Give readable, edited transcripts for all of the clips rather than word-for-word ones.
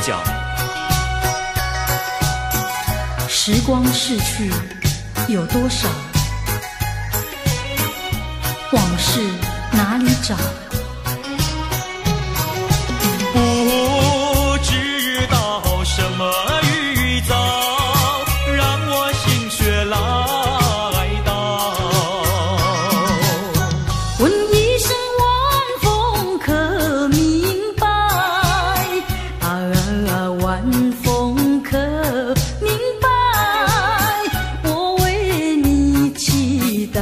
讲。时光逝去有多少？往事哪里找？不知道什么预兆，让我心血来到。问一声晚风可明白？晚风可明白？我为你祈祷。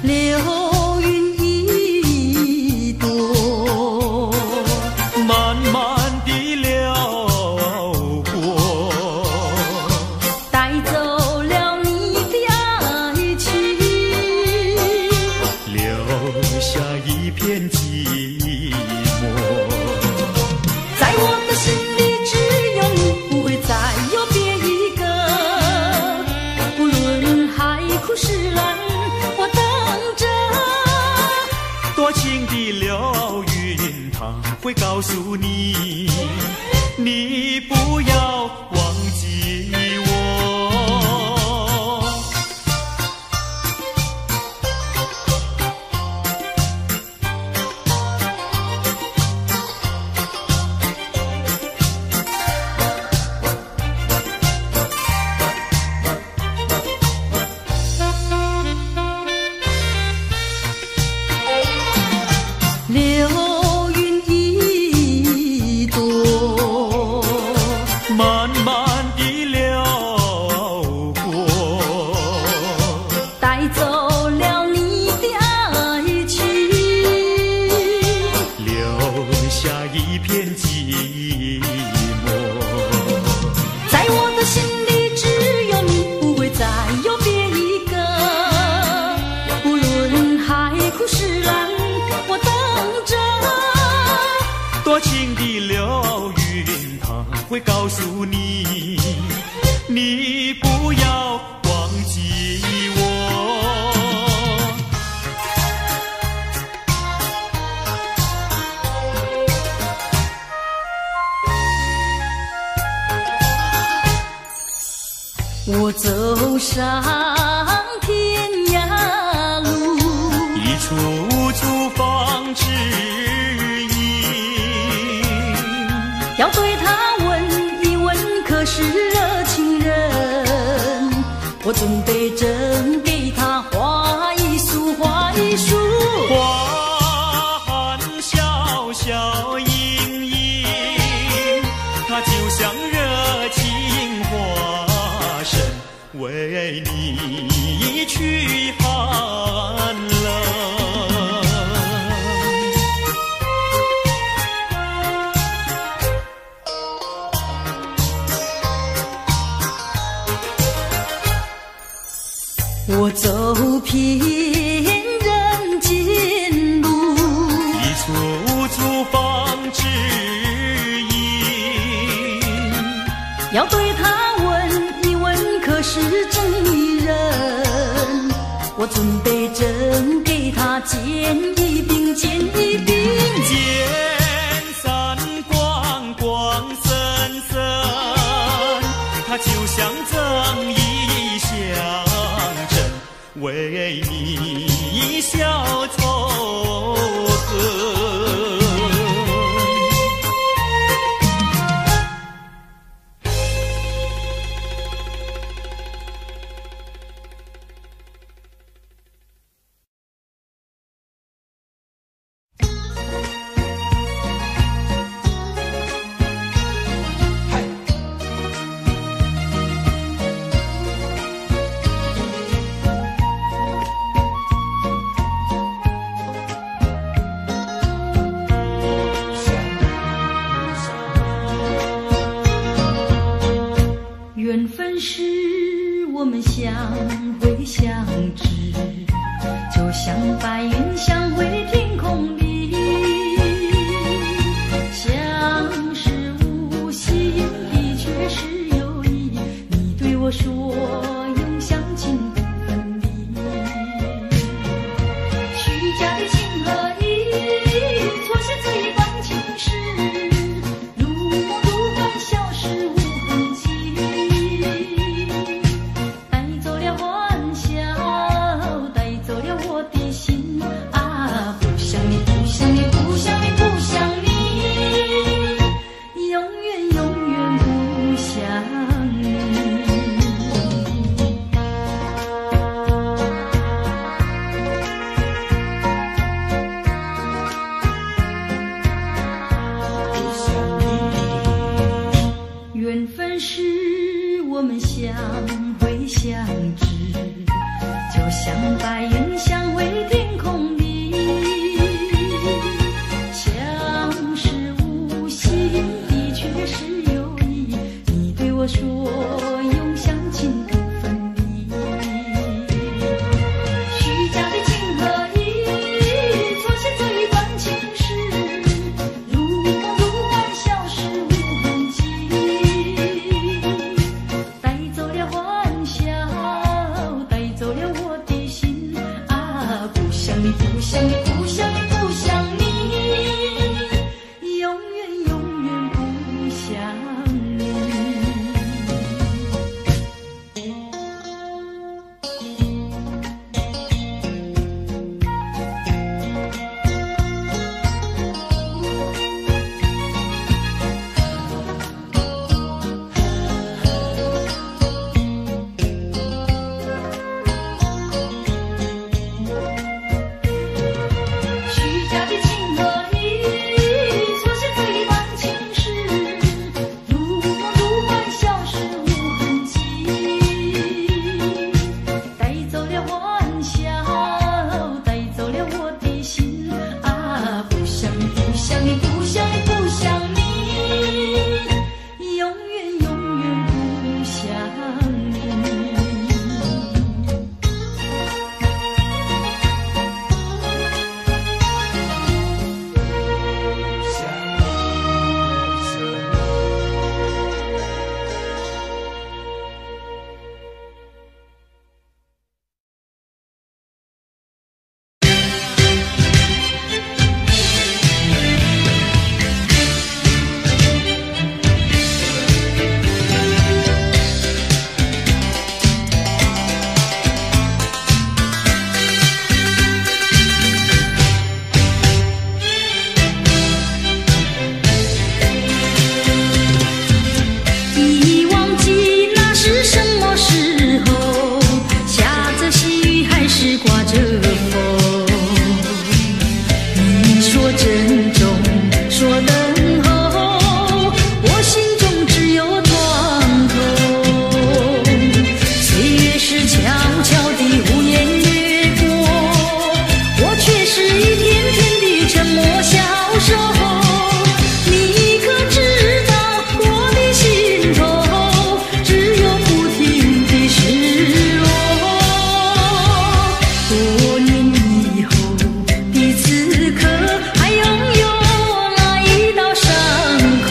流云一朵，慢慢地流过，带走了你的爱情，留下一片寂寞。在我的心里只有你，不会再有别一个。不论海枯石烂，我等着。多情的流云，它会告诉你，你不要忘记我。流云一朵，慢慢地流过，带走了你的爱情，留下一片寂寞。在我的心里只有你，不会再有别一个。不论海枯石烂，我等着。多情的流云，它会告诉你，你不要忘记我。我走上天涯路，一处处放指引，要对他问一问，可是热情人？我准备真给他画一束，画一束。花含笑笑盈盈，它就像热情花神，为你驱寒冷。我走遍人间路，一处处放指引，要对他问一问，可是真一人？我准备真给他见一饼，见一饼。见散光光森森，它就像正义象征，为你消仇恨。像白云相会天空里，像是无心的却是有意。你对我说永相亲不分离，虚假的情和义，错写这一段情诗，如梦如幻，消失无痕迹，带走了欢笑，带走了我的心啊！不想你，不想你，不想你，不想你，永远永远不想你。缘分是我们相会相知，就像白云相会天空里，像是无心的却是有意。你对我说永相亲不分离，虚假的情和义，错写这一段情诗，如梦如幻，消失无痕迹，带走了欢笑，带走了我的心啊！不想你，不想你，不想你，不想你，永远永远不想你。虚假的情和义，错写这一段情诗，如梦如幻，消失无痕迹，带走了欢笑，带走了我的心啊！不想你，不想你，不想你，不想你，永远永远不想你。已忘记那是什么时候，下着细雨还是刮着风。你说珍重，说等候，我心中只有窗口。岁月是悄悄地无言掠过，我却是一天天的沉默消瘦。你可知道我的心头只有不停的失落？多年以后的此刻，还拥有那一道伤口。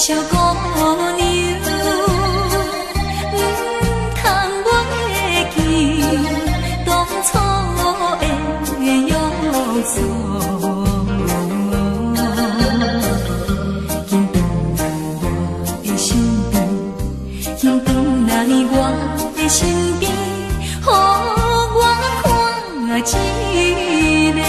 小姑娘，通袂记当初的约束。紧回我的身边，紧回我的身边，予我看一个。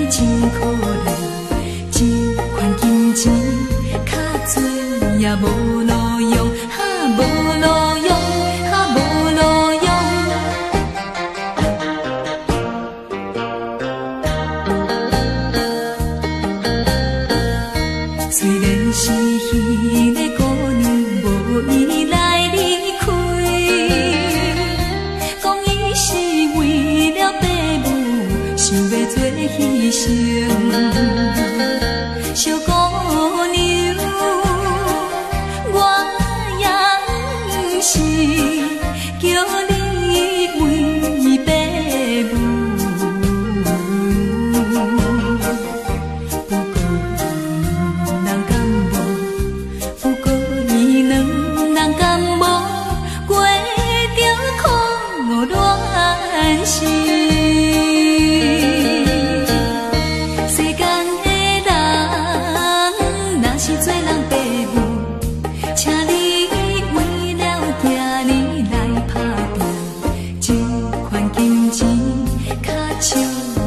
真可怜，这款金钱较多也无路用，无路用，无路用。虽然是彼个姑娘无意来离开，讲伊是为了爸母，想要做牺牲。小姑娘，我也不是叫你为爸母，不过两人甘无，不过伊两人甘无，过着苦乱世。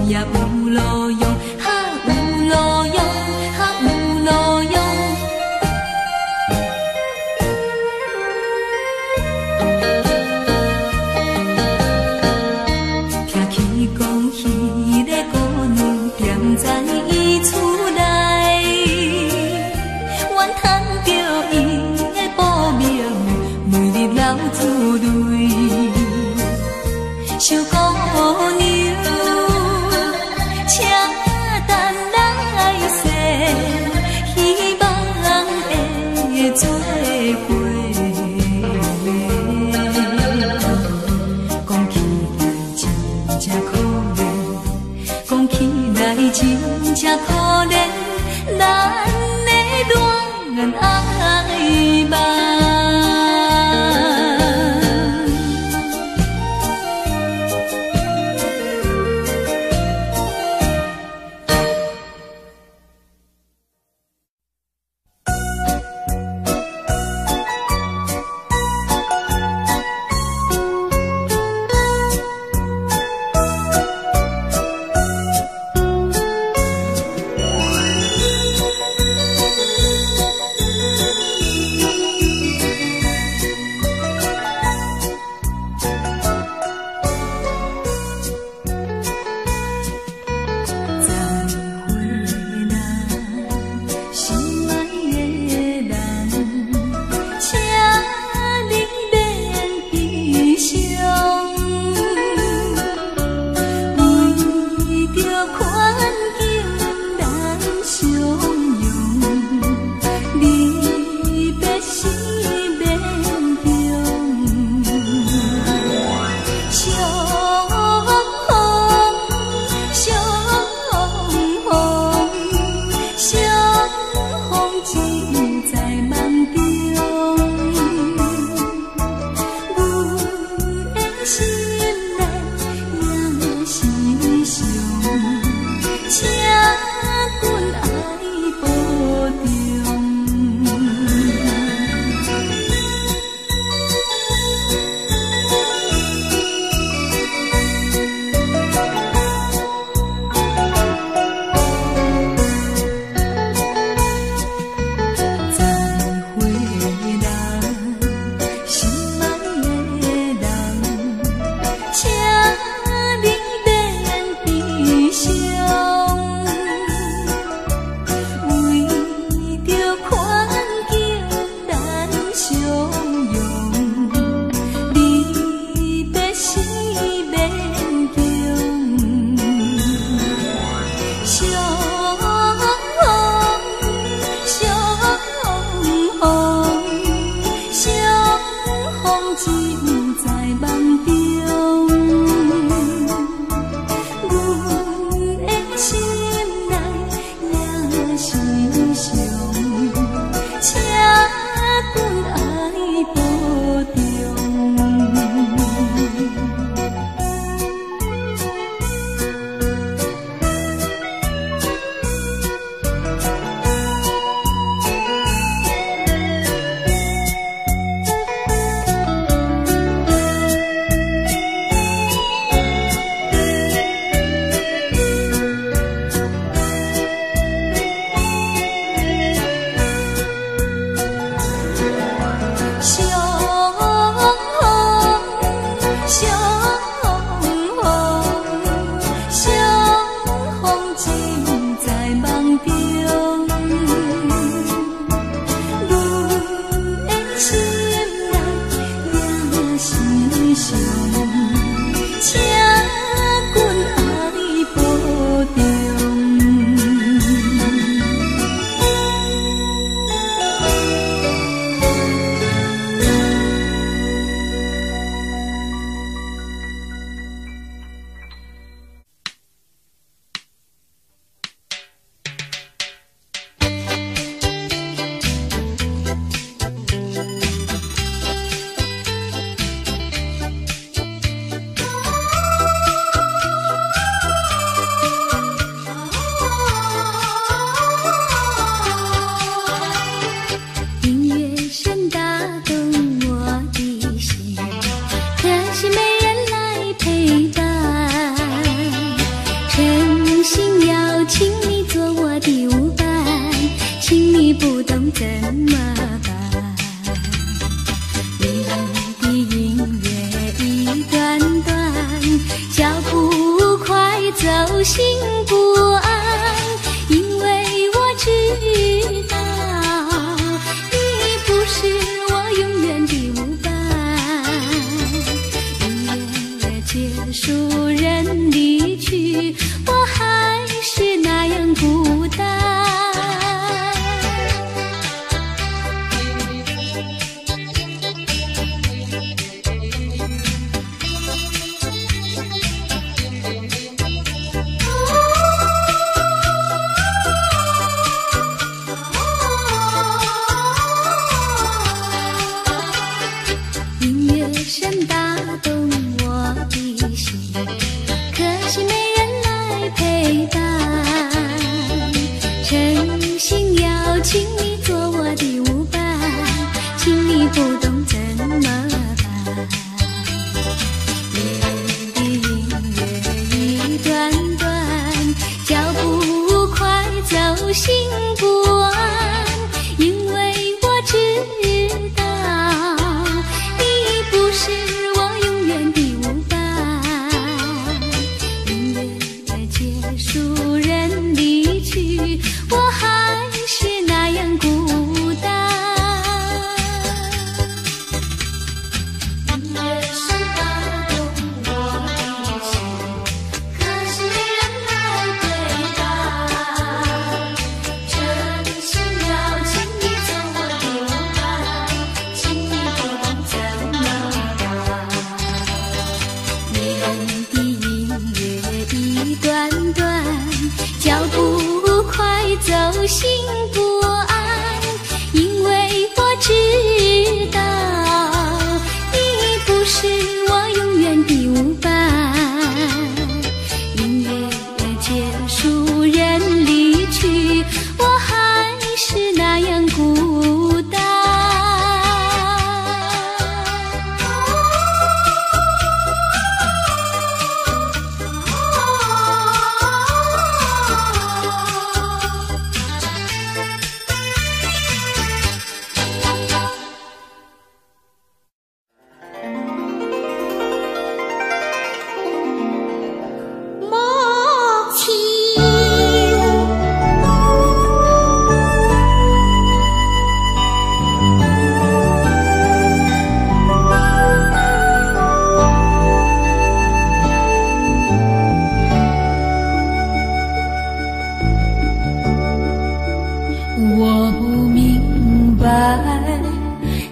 也有路用，哈有路用，哈有路用。听起讲迄个姑娘踮在伊厝内，怨叹着伊的报名，每日流珠泪。小姑娘。请等来世，希望会做伙。讲起来真正可怜，讲起来真正可怜，咱的恋爱梦。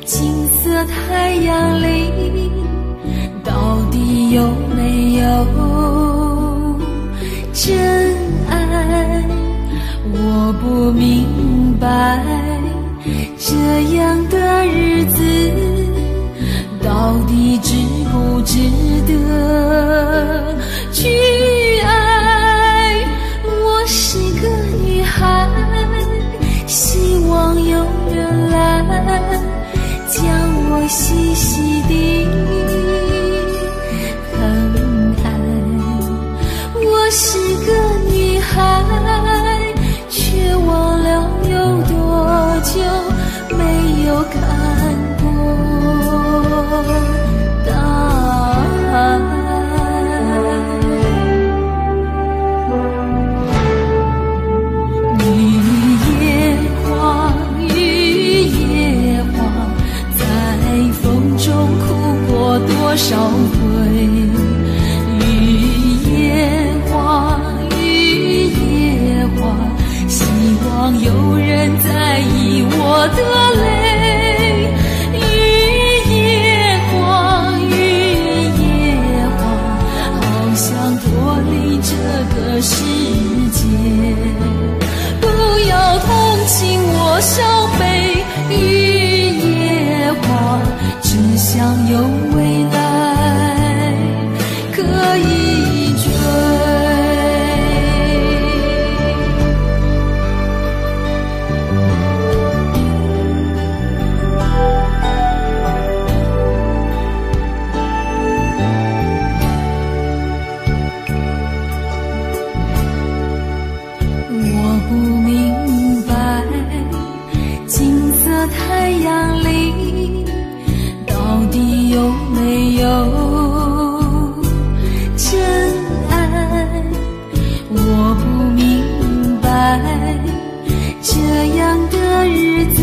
金色太阳里底有没有真爱？我不明白，这样的日子到底值不值得去爱？我是个女孩，希望有人来将我细细地疼爱。我是个女孩，却忘了有多久没有看过大海。雨也花，雨也花，在风中哭过多少回。雨也花，雨也花，希望有人在意我的泪。雨也花，雨也花，好想脱离这个世界。不要同情我伤悲，雨也花，只想有未来可以追。我不明白，金色太阳里到底有没有真爱？我不明白，这样的日子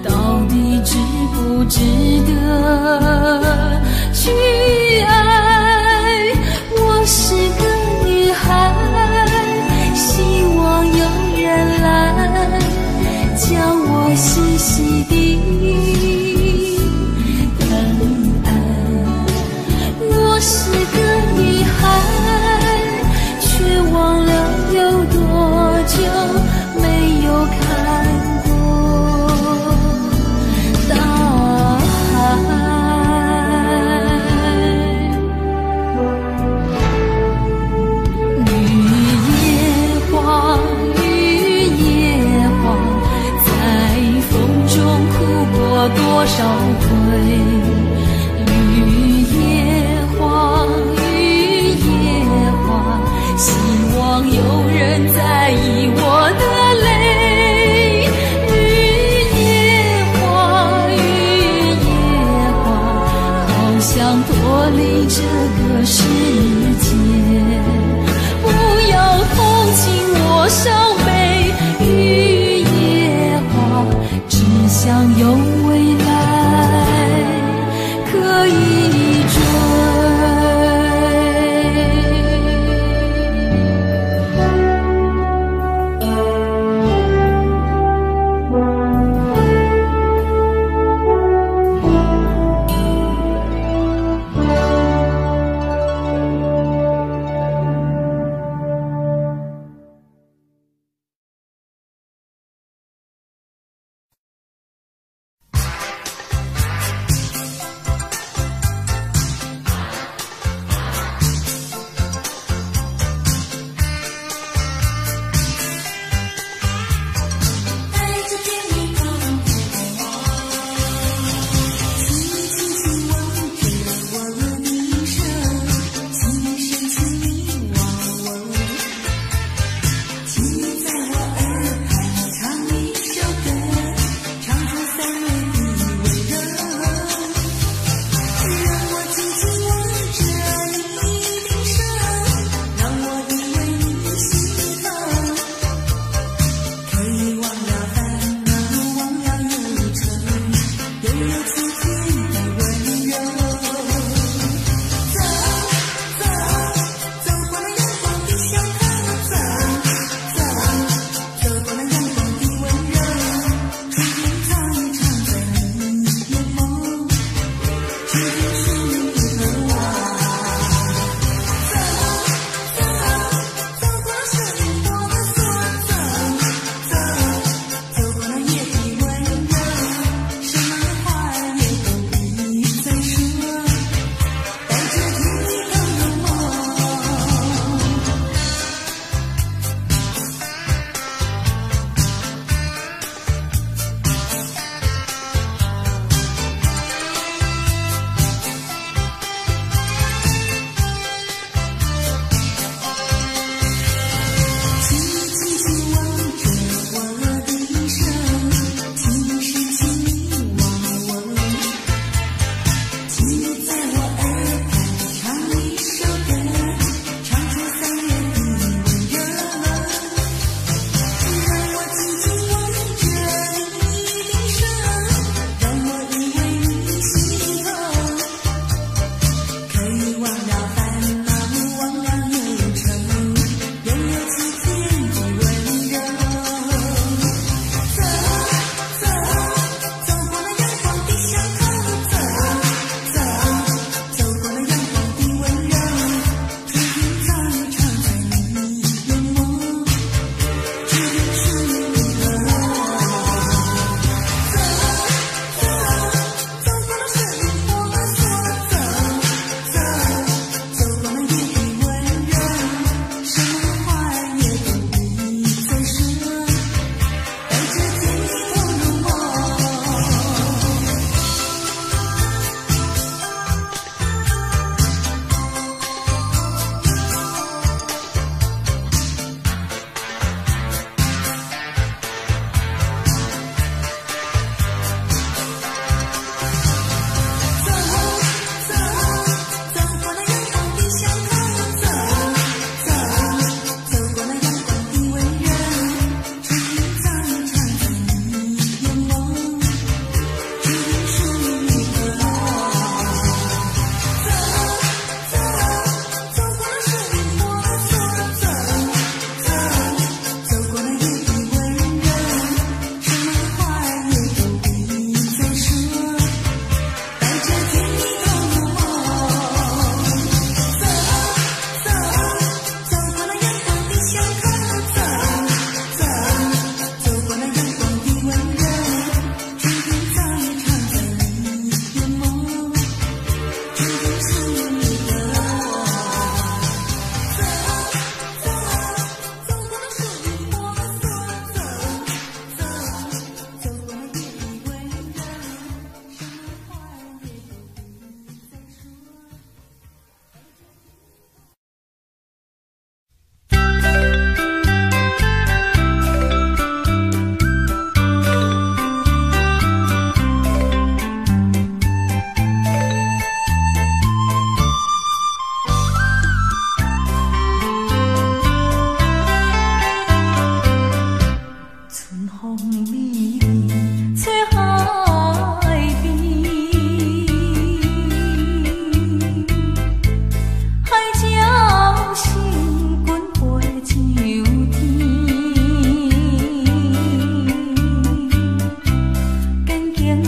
到底值不值得去爱？我是个女孩，希望有人来将我细细地疼爱。我是个女孩，却忘了有多久没有看过大海。多少回，雨也花，雨也花，希望有人在意我的泪。雨也花，雨也花，好想脱离这个世界。不要同情我伤悲，雨也花，只想有未来可以追。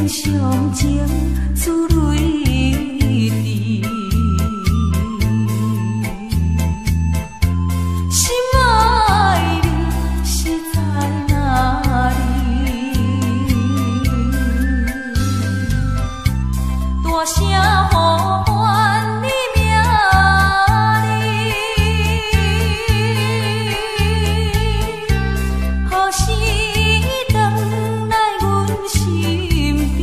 上情珠泪滴，心爱你是在哪里？大声呼唤你名字，何时回来阮身边？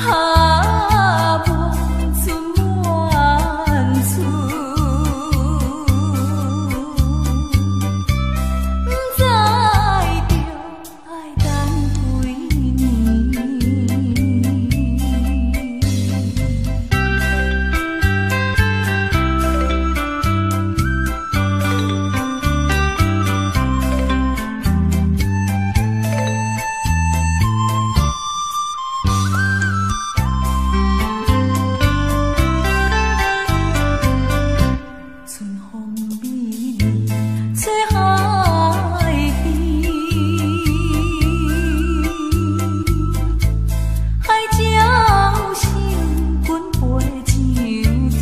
啊，梦春满厝，不知着爱等几年。春风美丽吹海边，海鸟声滚飞上天，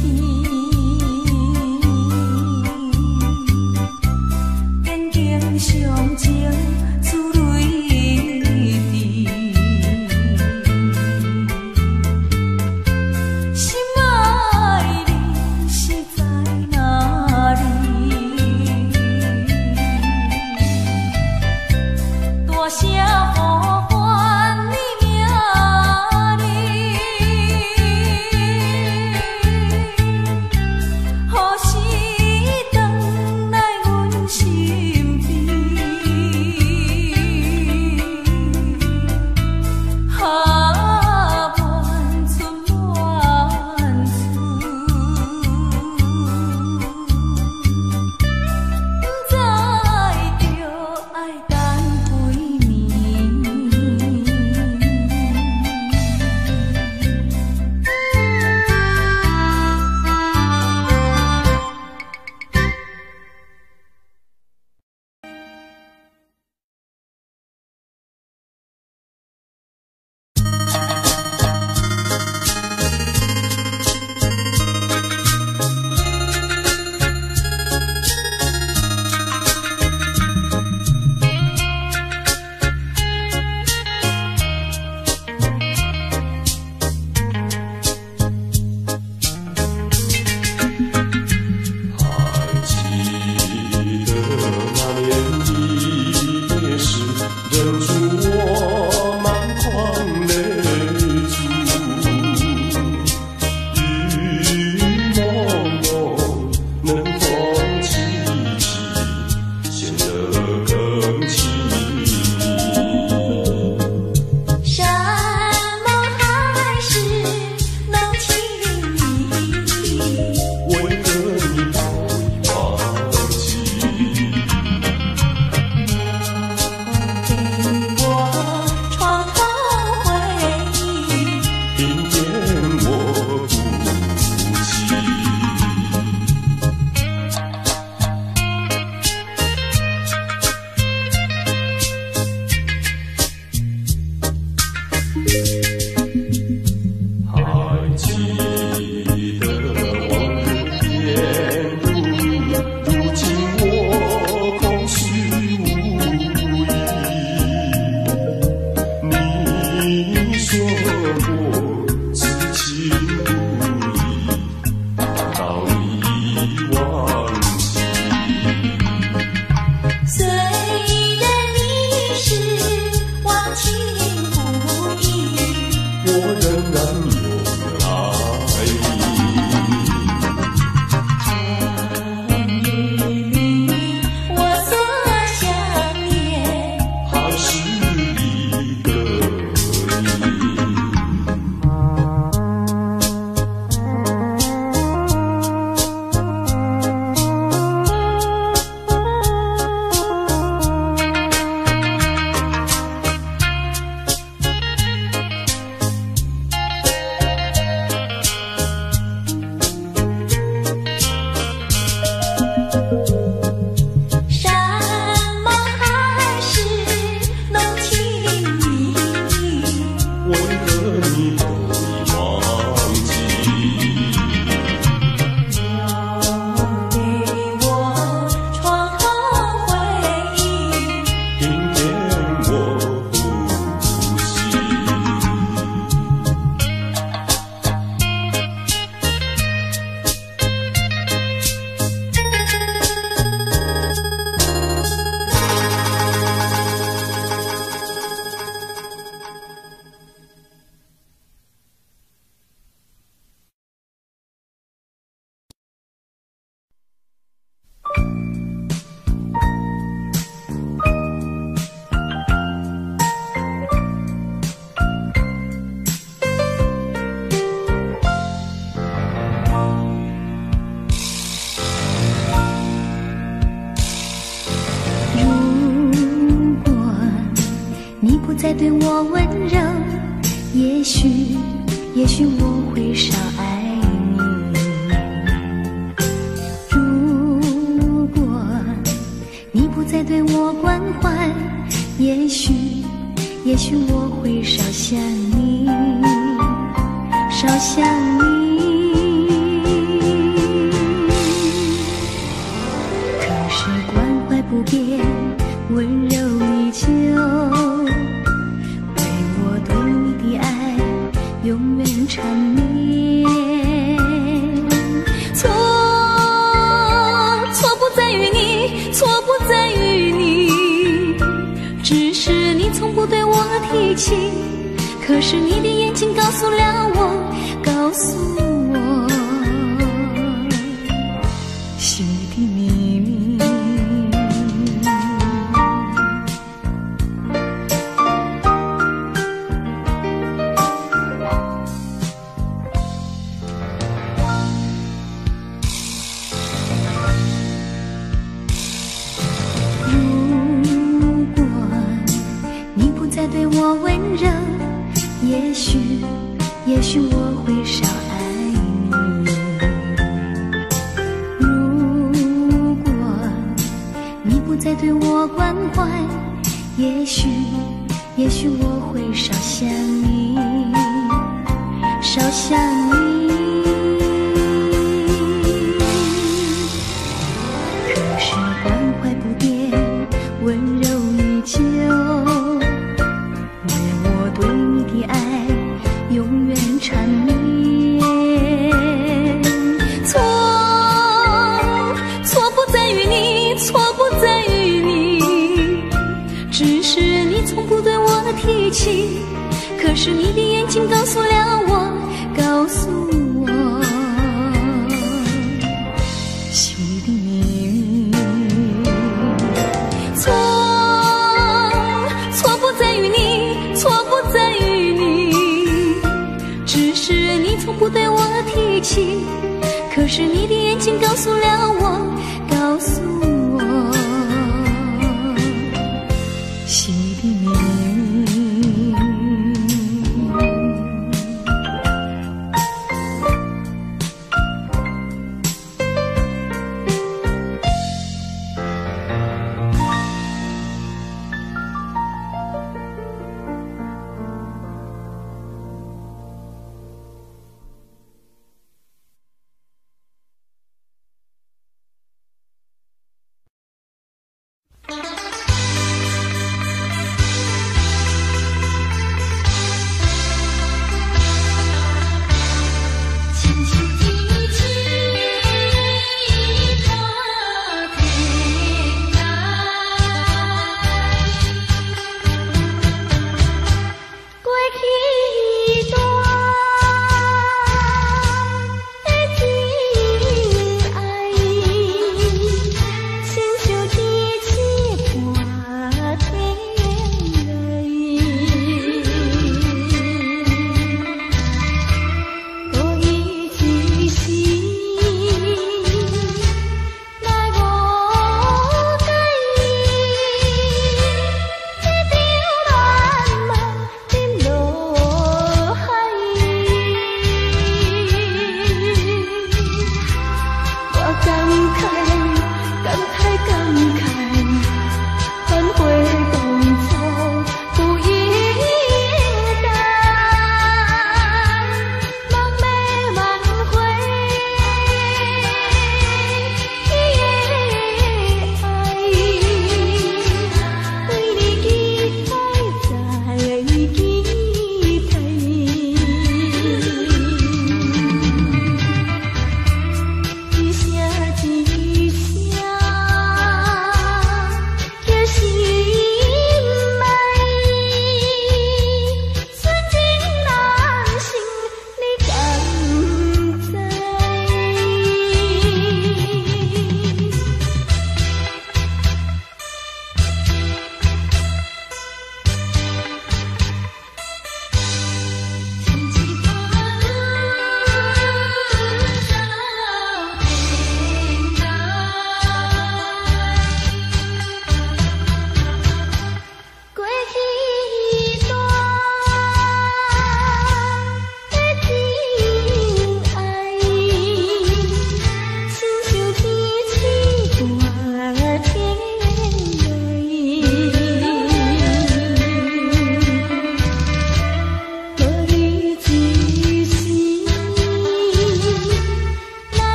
紧紧上情珠泪滴，心爱你是在哪里？大声呼唤你名字，何时回来阮身边？再对我温柔，也许我会少爱你。如果你不再对我关怀，也许我会少想你，少想你。可是关怀不变，温柔依旧，为我对你的爱永远缠绵。错不在于你，错不在于你，只是你从不对我提起。可是你的眼睛告诉了我，心里的秘密。如果你不再对我温柔，也许我会少爱你。如果你不再对我关怀，也许我会少想你，少想你。可是关怀不变，温柔依旧，为我对你的爱永远缠绵。错不在于你，错不在于你，只是你从不对我提起。可是你的眼睛告诉了我，心里的秘密。错不在于你，错不在于你，只是你从不对我提起。可是你的眼睛告诉了我，心